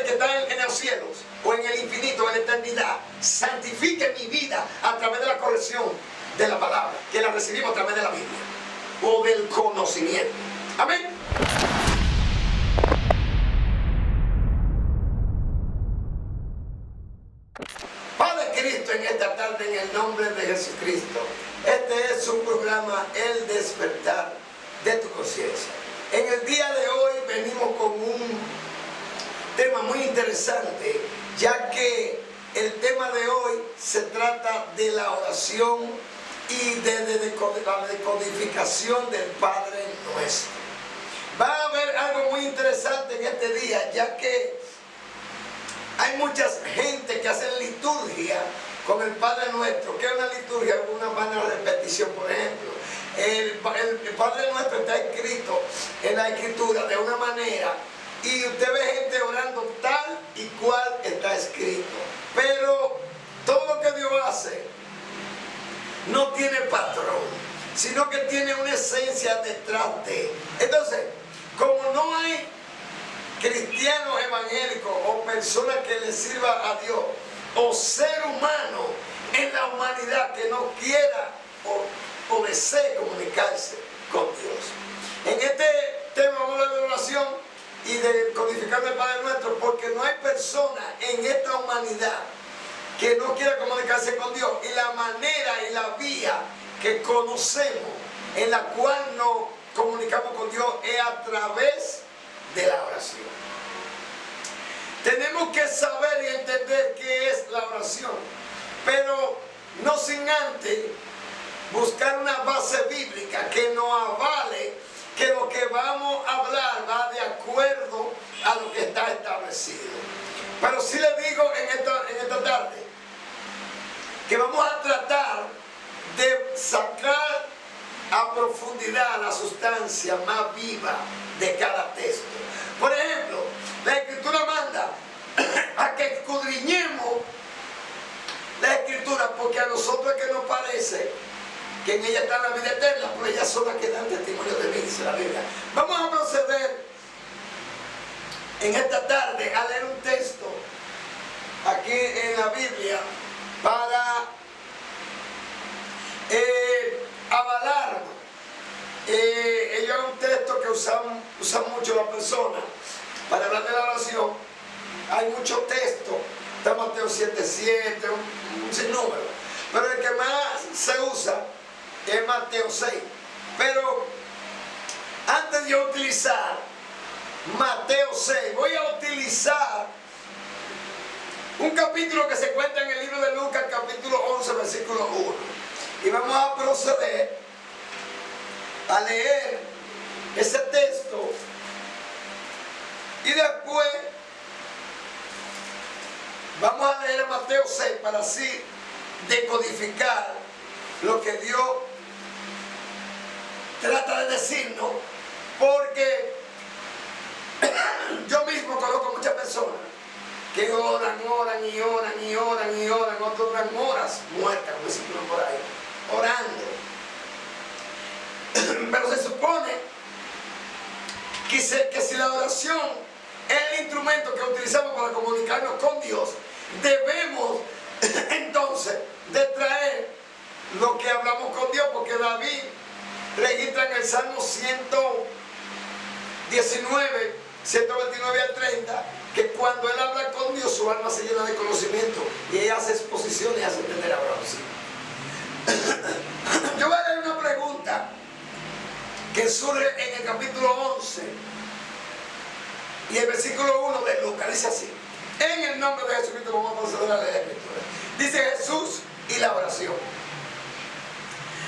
que está en los cielos o en el infinito, en la eternidad, santifique mi vida a través de la corrección de la palabra, que la recibimos a través de la Biblia o del conocimiento. Amén. Padre Cristo, en esta tarde, en el nombre de Jesucristo, este es su programa, El Despertar de tu Conciencia. En el día de hoy venimos con un tema muy interesante, ya que el tema de hoy se trata de la oración y de la decodificación del Padre Nuestro. Va a haber algo muy interesante en este día, ya que hay mucha gente que hace liturgia con el Padre Nuestro. ¿Qué es una liturgia? Una manera de repetición, por ejemplo. El Padre Nuestro está escrito en la Escritura de una manera y usted ve gente orando tal y cual está escrito. Pero todo lo que Dios hace no tiene patrón, sino que tiene una esencia detrás de. Entonces, como no hay cristianos evangélicos o personas que le sirvan a Dios, o ser humano en la humanidad que no quiera o desee comunicarse con Dios. En este tema vamos a hablar de oración y de codificar el Padre Nuestro, porque no hay persona en esta humanidad que no quiera comunicarse con Dios, y la manera y la vía que conocemos en la cual nos comunicamos con Dios es a través de la oración. Tenemos que saber y entender qué es la oración, pero no sin antes buscar una base bíblica que nos avale que lo que vamos a hablar va de acuerdo a lo que está establecido. Pero sí le digo en esta tarde que vamos a tratar de sacar a profundidad la sustancia más viva de cada texto. Por ejemplo, la Escritura manda a que escudriñemos la Escritura, porque a nosotros es que nos parece que en ella está la vida eterna, pero ellas son las que dan testimonio de mí, dice la Biblia. Vamos a proceder en esta tarde a leer un texto aquí en la Biblia para avalar. Ellos es un texto que usan mucho las personas para hablar de la oración. Hay muchos textos, está Mateo 7:7, un sinnúmero, pero el que más se usa es Mateo 6. Pero antes de yo utilizar Mateo 6, voy a utilizar un capítulo que se encuentra en el libro de Lucas, capítulo 11, versículo 1. Y vamos a proceder a leer ese texto y después vamos a leer Mateo 6 para así decodificar lo que Dios trata de decirnos, porque yo mismo conozco muchas personas que oran, otros duran horas muertas, como dicen por ahí, orando. Pero se supone que si la oración es el instrumento que utilizamos para comunicarnos con Dios, debemos entonces de traer lo que hablamos con Dios, porque David registra en el Salmo 119, 129 al 30, que cuando él habla con Dios, su alma se llena de conocimiento y ella hace exposiciones y hace entender a oración. Yo voy a leer una pregunta que surge en el capítulo 11 y el versículo 1 de Lucas. Dice así: en el nombre de Jesucristo vamos a proceder a leer la Escritura. Dice Jesús y la oración.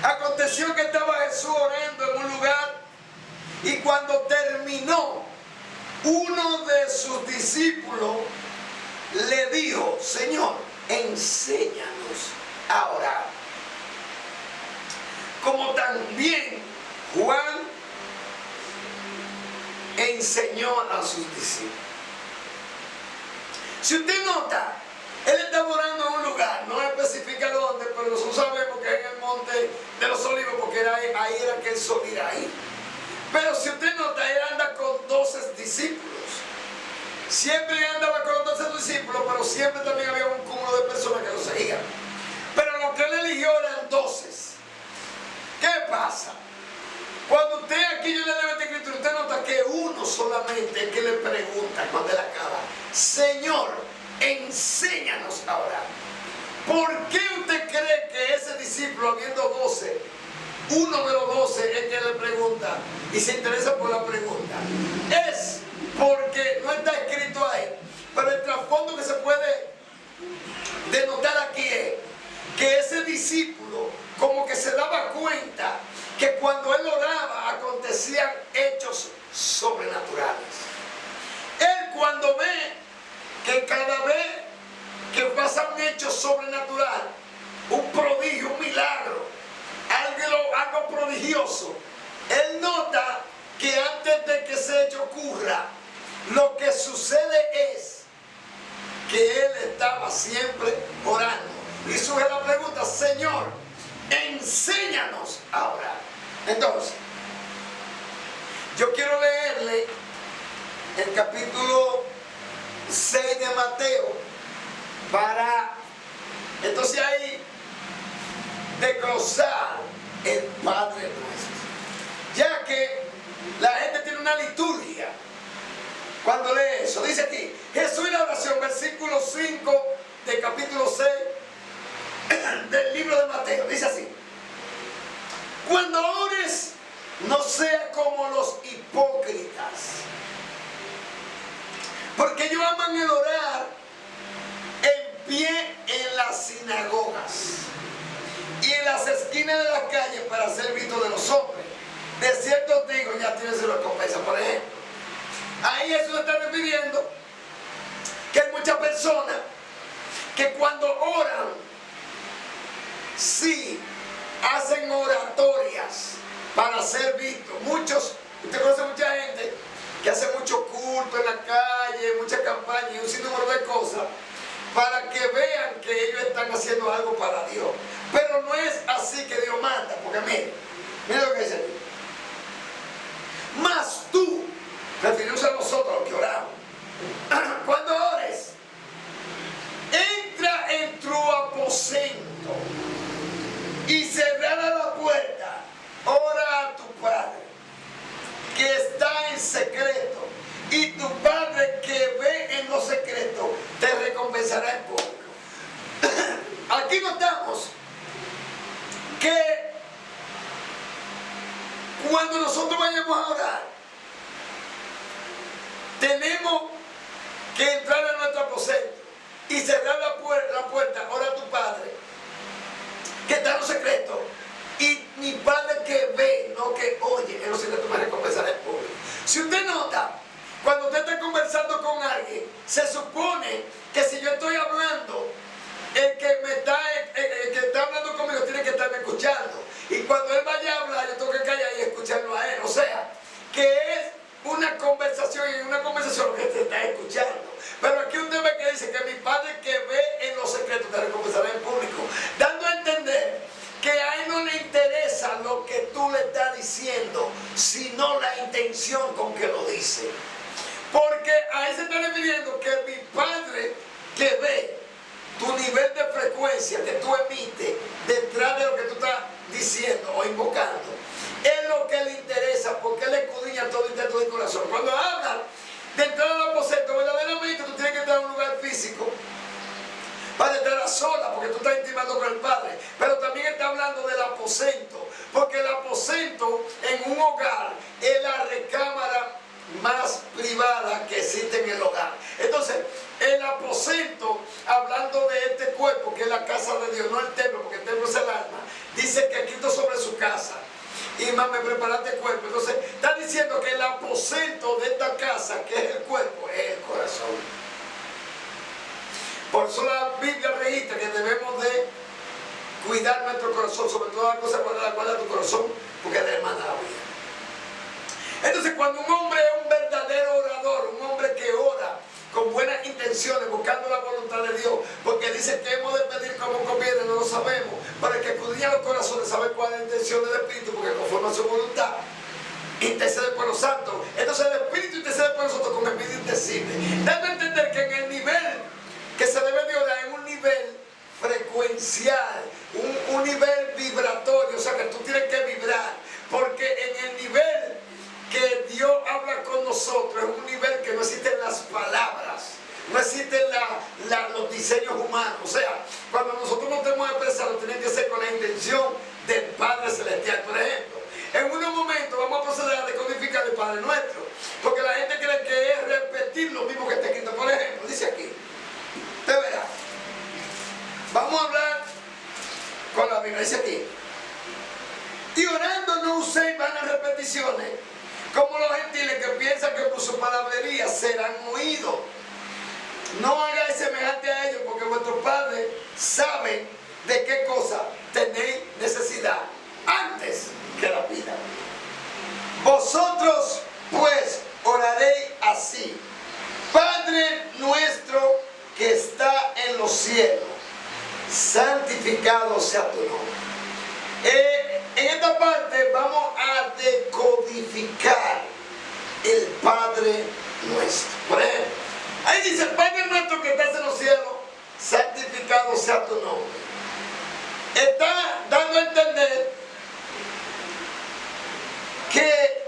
Aconteció que estaba Jesús orando en un lugar, y cuando terminó, uno de sus discípulos le dijo: Señor, enséñanos a orar, como también Juan enseñó a sus discípulos. Si usted nota, él estaba orando en un lugar, no especifica dónde, pero nosotros sabemos que es en el monte de los olivos, porque ahí era que él solía ir. Pero si usted nota, él anda con 12 discípulos. Siempre andaba con los 12 discípulos, pero siempre también había un cúmulo de personas que lo seguían. Pero lo que él eligió eran 12. ¿Qué pasa? Cuando usted aquí yo le leo esta escritura, usted nota que uno solamente es que le pregunta cuando él acaba: Señor, enséñanos a orar. ¿Por qué usted cree que ese discípulo, habiendo 12, uno de los 12 es que le pregunta y se interesa por la pregunta? Es porque no está escrito ahí, pero el trasfondo que se puede denotar aquí es que ese discípulo como que se daba cuenta que cuando él oraba acontecían hechos sobrenaturales. Él cuando ve que cada vez que pasa un hecho sobrenatural, un prodigio, un milagro, algo prodigioso, él nota que antes de que ese hecho ocurra, lo que sucede es que él estaba siempre orando. Y surge la pregunta: Señor, enséñanos a orar. Entonces, yo quiero leerle el capítulo 6 de Mateo para entonces ahí desglosar el Padre Nuestro, ya que la gente tiene una liturgia cuando lee eso. Dice aquí, Jesús y la oración, versículo 5 del capítulo 6 del libro de Mateo, dice así: cuando ores, no sea como los hipócritas, porque ellos aman el orar en pie en las sinagogas y en las esquinas de las calles para ser visto de los hombres. De cierto os digo, ya tiene su recompensa. Por ejemplo, ahí Jesús está refiriendo que hay muchas personas que cuando oran, sí, hacen oratorias para ser vistos. Usted conoce mucha gente que hace mucho culto en la calle, mucha campaña y un sinnúmero de cosas para que vean que ellos están haciendo algo para Dios. Pero no es así que Dios manda, porque mire lo que dice aquí. Mas tú, refiriéndose a nosotros, los que oramos, cuando ores, entra en tu aposento y cerrada la puerta, ora a tu Padre que está en secreto, y tu Padre que ve en lo secreto te recompensará en público. Aquí notamos que cuando nosotros vayamos a orar, tenemos que entrar a nuestro aposento y cerrar la puerta, ora a tu Padre que está en lo secreto, y mi Padre que ve, no que oye, en lo secreto me recompensará en público. Si usted nota, cuando usted está conversando con alguien, se supone que si yo estoy hablando, el que está hablando conmigo tiene que estarme escuchando. Y cuando él vaya a hablar, yo tengo que callar y escucharlo a él. O sea, que es una conversación, y en una conversación lo que te está escuchando. Pero aquí usted ve que dice que mi Padre que ve en lo secreto te recompensará en público, dando a entender que a él no le interesa lo que tú le estás diciendo, sino la intención con que lo dice. Porque a él se está refiriendo que mi Padre que ve tu nivel de frecuencia que tú emites detrás de lo que tú estás diciendo o invocando, es lo que le interesa, porque él escudriña todo intento del corazón. Cuando hablan de entrar al aposento, verdaderamente tú tienes que entrar a un lugar físico para estar a sola, porque tú estás intimando con el Padre. Pero también está hablando del aposento, porque el aposento en un hogar es la recámara más privada que existe en el hogar. Entonces, el aposento, hablando de este cuerpo que es la casa de Dios, no el templo, porque el templo es el alma, dice que Cristo sobre su casa, y más me preparaste cuerpo. Entonces, está diciendo que el aposento de esta casa, que es el cuerpo, es el corazón. Por eso la Biblia registra que debemos de cuidar nuestro corazón, sobre todas las cosas, guarda tu corazón, porque es la hermana de la vida. Entonces, cuando un hombre es un verdadero orador, un hombre que ora con buenas intenciones, buscando la voluntad de Dios, porque dice que hemos de pedir como conviene, no lo sabemos, para el que escudriña los corazones, sabe cuál es la intención del Espíritu, porque conforme a su voluntad intercede por los santos. Entonces el Espíritu intercede por nosotros con espíritu intercede. Dando a entender que en el nivel que se debe de orar, en un nivel frecuencial, un nivel vibratorio, o sea que tú tienes que vibrar, porque en el nivel que Dios habla con nosotros, es un nivel que no existen las palabras, no existen los diseños humanos. O sea, cuando nosotros nos tenemos que expresar, tiene que ser con la intención del Padre Celestial. Por ejemplo, en unos momentos vamos a proceder a decodificar el Padre Nuestro, porque la gente cree que es repetir lo mismo que está escrito. Por ejemplo, dice aquí, usted verá, vamos a hablar con la Biblia, dice aquí: y orando no uséis vanas repeticiones, como los gentiles que piensan que por su palabrería serán oídos. No hagáis semejante a ellos, porque vuestro Padre sabe de qué cosa tenéis necesidad antes que la pidan. Vosotros pues oraréis así: Padre nuestro que está en los cielos, santificado sea tu nombre. En esta parte vamos a decodificar el Padre nuestro. Por ejemplo, ahí dice: Padre nuestro que estás en los cielos, santificado sea tu nombre. Está dando a entender que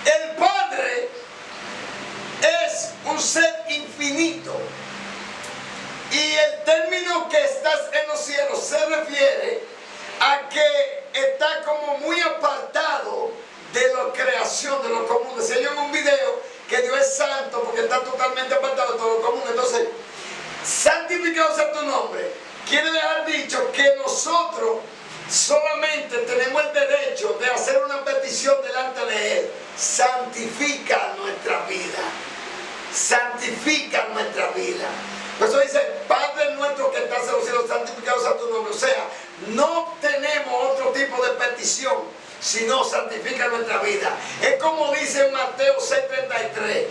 el Padre es un ser infinito, y el término que estás en los cielos se refiere a que está como muy apartado de la creación, de lo común. Decía yo en un video que Dios es santo porque está totalmente apartado de todo lo común. Entonces, santificado sea tu nombre quiere dejar dicho que nosotros solamente tenemos el derecho de hacer una petición delante de Él: santifica nuestra vida, santifica nuestra vida. Por eso dice: Padre nuestro que estás en los cielos, santificado sea tu nombre. O sea, no tenemos otro tipo de petición sino santifica nuestra vida. Es como dice en Mateo 6:33: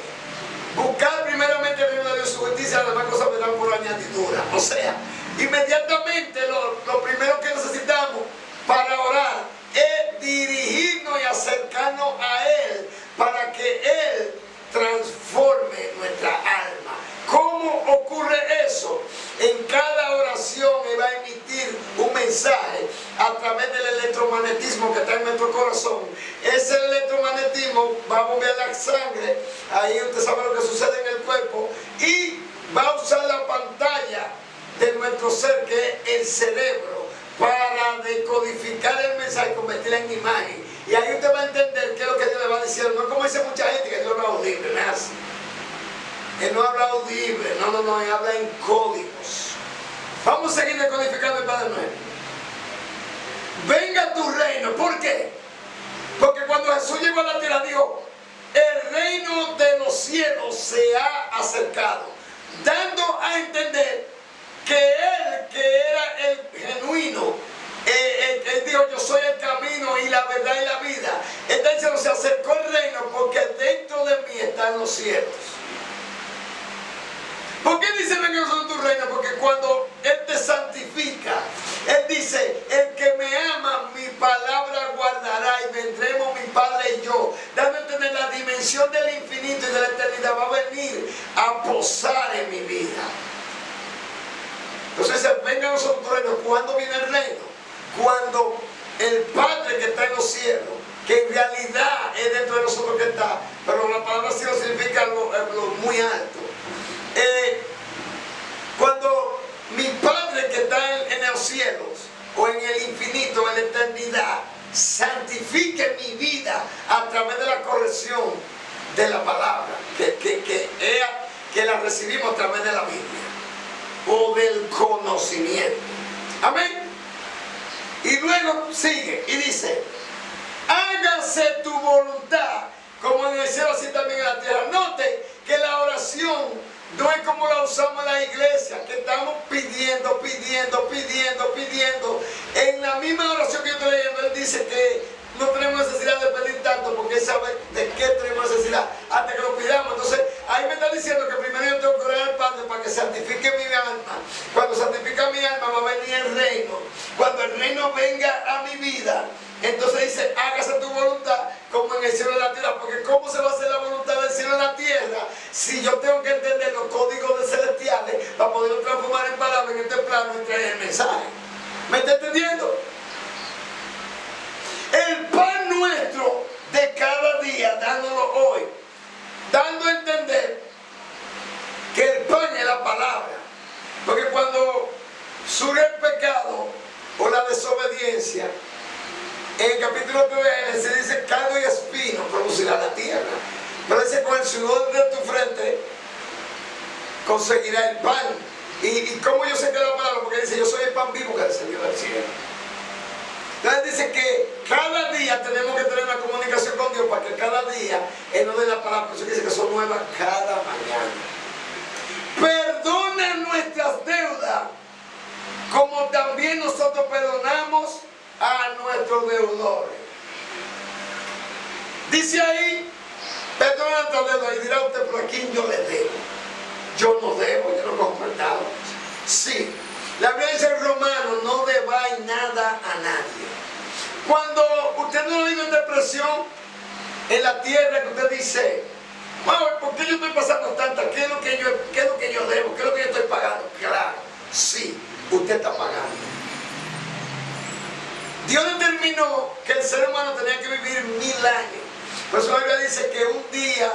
buscar primeramente el reino de Dios y su justicia, las demás cosas vendrán por añadidura. O sea, inmediatamente lo primero que necesitamos para orar es dirigirnos y acercarnos a Él para que Él transforme nuestra alma. ¿Cómo ocurre eso? En cada oración Él va a emitir un mensaje a través del electromagnetismo que está en nuestro corazón. Ese electromagnetismo va a mover la sangre, ahí usted sabe lo que sucede en el cuerpo, y va a usar la pantalla de nuestro ser, que es el cerebro, para decodificar el mensaje y convertirlo en imagen. Y ahí usted va a entender qué es lo que Dios le va a decir. No es como dice mucha gente que Dios no habla audible, ¿no es así? Él no habla audible, no, Él habla en códigos. Vamos a seguir decodificando el Padre Nuestro. Venga tu reino. ¿Por qué? Porque cuando Jesús llegó a la tierra dijo: el reino de los cielos se ha acercado, dando a entender que Él, que era el genuino, Él dijo: yo soy el camino y la verdad y la vida. Entonces se acercó el reino porque dentro de mí están los cielos. ¿Por qué dice: venga nosotros tu reino? Porque cuando Él te santifica, Él dice: el que me ama, mi palabra guardará, y vendremos mi Padre y yo. Dando a entender la dimensión del infinito y de la eternidad va a venir a posar en mi vida. Entonces dice: venga nosotros tu reino. ¿Cuándo viene el reino? Cuando el Padre que está en los cielos, que en realidad es dentro de nosotros que está, pero la palabra cielo significa algo muy alto. Cuando mi Padre que está en los cielos, o en el infinito, en la eternidad, santifique mi vida a través de la corrección de la palabra, que la recibimos a través de la Biblia, o del conocimiento. Amén. Y luego sigue y dice: hágase tu voluntad como en el cielo, así también en la tierra. Note que la oración no es como la usamos en la iglesia, que estamos pidiendo. En la misma oración que yo estoy leyendo, Él dice que no tenemos necesidad de pedir tanto, porque Él sabe de qué tenemos necesidad hasta que lo pidamos. Entonces, ahí me está diciendo que primero yo tengo que orar al Padre para que santifique mi alma. Cuando santifica mi alma, va a venir el reino. Cuando el reino venga a mi vida, entonces dice: hágase tu voluntad como en el cielo y en la tierra. Porque ¿cómo se va a hacer la voluntad del cielo y la tierra si yo tengo que entender los códigos de celestiales para poderlo transformar en palabras en este plano y traer el mensaje. ¿Me está entendiendo? El pan nuestro de cada día, dándolo hoy, dando a entender que el pan es la palabra. Porque cuando surge el pecado o la desobediencia, en el capítulo 3 se dice: cardo y espino producirá la tierra. Pero dice: con el sudor de tu frente conseguirá el pan. ¿Y cómo yo sé que es la palabra? Porque dice: yo soy el pan vivo que descendió del cielo. Entonces dice que cada día tenemos que tener una comunicación con Dios para que cada día Él nos dé la palabra. Por eso dice que son nuevas cada mañana. Perdona nuestras deudas, como también nosotros perdonamos a nuestros deudores. Dice ahí: perdona nuestras deudas. Y dirá usted: ¿pero a quién yo le debo? Yo no debo, yo no cojo prestado. Sí. La Biblia dice en Romanos: no debáis nada a nadie. Cuando usted no vive en depresión en la tierra, que usted dice: wow, ¿por qué yo estoy pasando tanta? ¿Qué es lo que yo debo? ¿Qué es lo que yo estoy pagando? Claro, sí, usted está pagando. Dios determinó que el ser humano tenía que vivir 1000 años. Por eso la Biblia dice que un día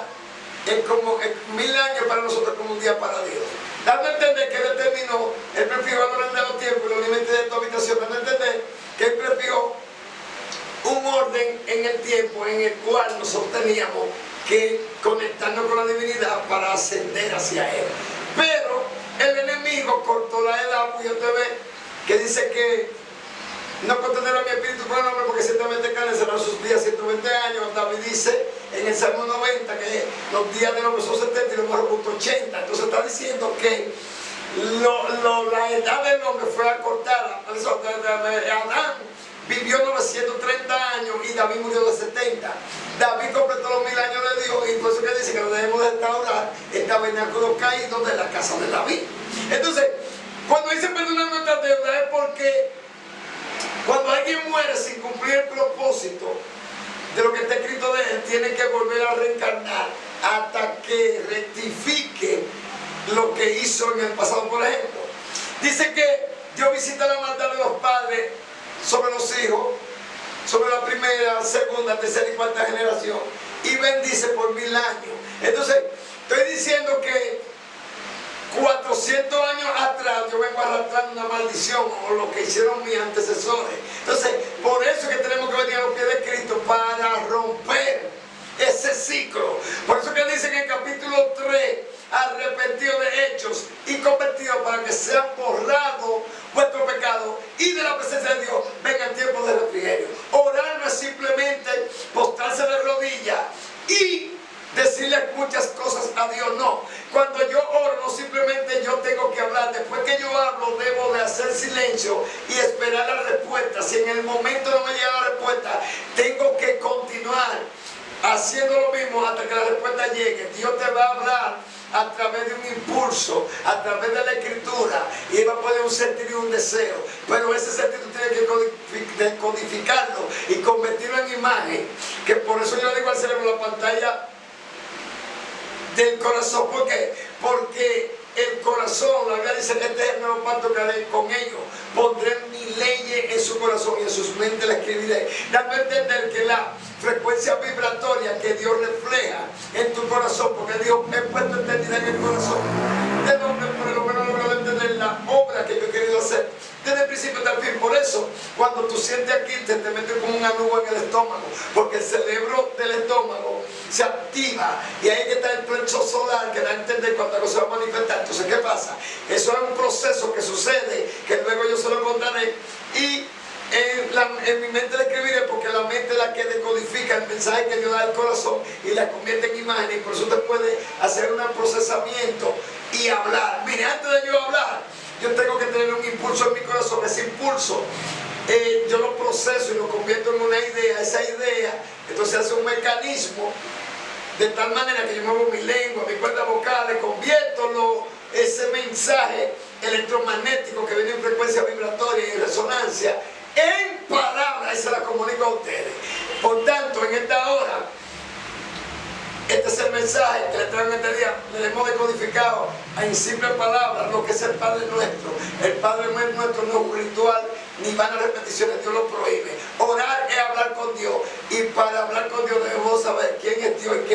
es como 1000 años para nosotros, como un día para Dios. Dando a entender que Él determinó, Él prefirió de los tiempos y los límites de tu habitación. Dando a entender que Él prefirió un orden en el tiempo en el cual nosotros teníamos que conectarnos con la divinidad para ascender hacia Él. Pero el enemigo cortó la edad, pues yo te ve que dice que no contenerá mi espíritu con el hombre, porque ciertamente carne serán sus días 120 años. David dice en el Salmo 90 que los días del hombre son 70 y los más robustos 80. Entonces está diciendo que la edad del hombre fue acortada. Por eso Adán vivió 930 años y David murió de 70. David completó los 1000 años de Dios, y por eso que dice que no debemos de restaurar el tabernáculo caído de la casa de David. Entonces, cuando dice perdonar nuestras deudas, es porque cuando alguien muere sin cumplir el propósito de lo que está escrito de él, tiene que volver a reencarnar hasta que rectifique lo que hizo en el pasado. Por ejemplo, dice que Dios visita la maldad de los padres sobre los hijos, sobre la primera, segunda, tercera y cuarta generación, y bendice por 1000 años. Entonces, estoy diciendo que 400 años atrás yo vengo arrastrando una maldición, o lo que hicieron mis antecesores. Entonces, por eso es que tenemos que venir a los pies de Cristo, para romper ese ciclo. Por eso que dice en el capítulo 3: arrepentidos de hechos y convertidos, para que sean borrados vuestros pecados, y de la presencia de Dios venga el tiempo de refrigerio. Orar no es simplemente postrarse de rodillas y decirle muchas cosas a Dios, no. Cuando yo oro, no simplemente yo tengo que hablar. Después que yo hablo, debo de hacer silencio y esperar la respuesta. Si en el momento no me llega la respuesta, tengo que continuar haciendo lo mismo hasta que la respuesta llegue. Dios te va a hablar a través de un impulso, a través de la escritura, y Él va a poner un sentir y un deseo. Pero ese sentir tú tienes que decodificarlo y convertirlo en imagen. Que por eso yo le digo al cerebro: la pantalla del corazón. ¿Por qué? Porque el corazón, la Biblia dice que este es el nuevo pacto que haré con ellos: pondré mis leyes en su corazón y en sus mentes las escribiré. Dando a entender que la frecuencia vibratoria que Dios refleja en tu corazón, porque Dios he puesto eternidad en el corazón, de donde por lo menos logro entender la obra que yo he querido hacer desde el principio hasta el fin. Por eso, cuando tú sientes aquí, te metes como una nube en el estómago, porque el cerebro del estómago se activa, y ahí que está el plexo solar, que da a entender cuando algo se va a manifestar. Entonces, ¿qué pasa? Eso es un proceso que sucede, que luego yo se lo contaré, y en mi mente la escribiré, porque la mente es la que decodifica el mensaje que Dios da al corazón y la convierte en imagen, y por eso usted puede hacer un procesamiento y hablar. Mire, antes de yo hablar, yo tengo que tener un impulso en mi corazón. Ese impulso yo lo proceso y lo convierto en una idea. Esa idea entonces hace un mecanismo de tal manera que yo muevo mi lengua, mi cuerdas vocales, convierto ese mensaje electromagnético que viene en frecuencia vibratoria y en resonancia en palabras, y se la comunico a ustedes. Por tanto, en esta hora Este es el mensaje que le traigo en este día. Le hemos decodificado en simples palabras lo que es el Padre Nuestro. El Padre Nuestro no es un ritual ni van a repeticiones, Dios lo prohíbe. Orar es hablar con Dios, y para hablar con Dios debemos saber quién es Dios y qué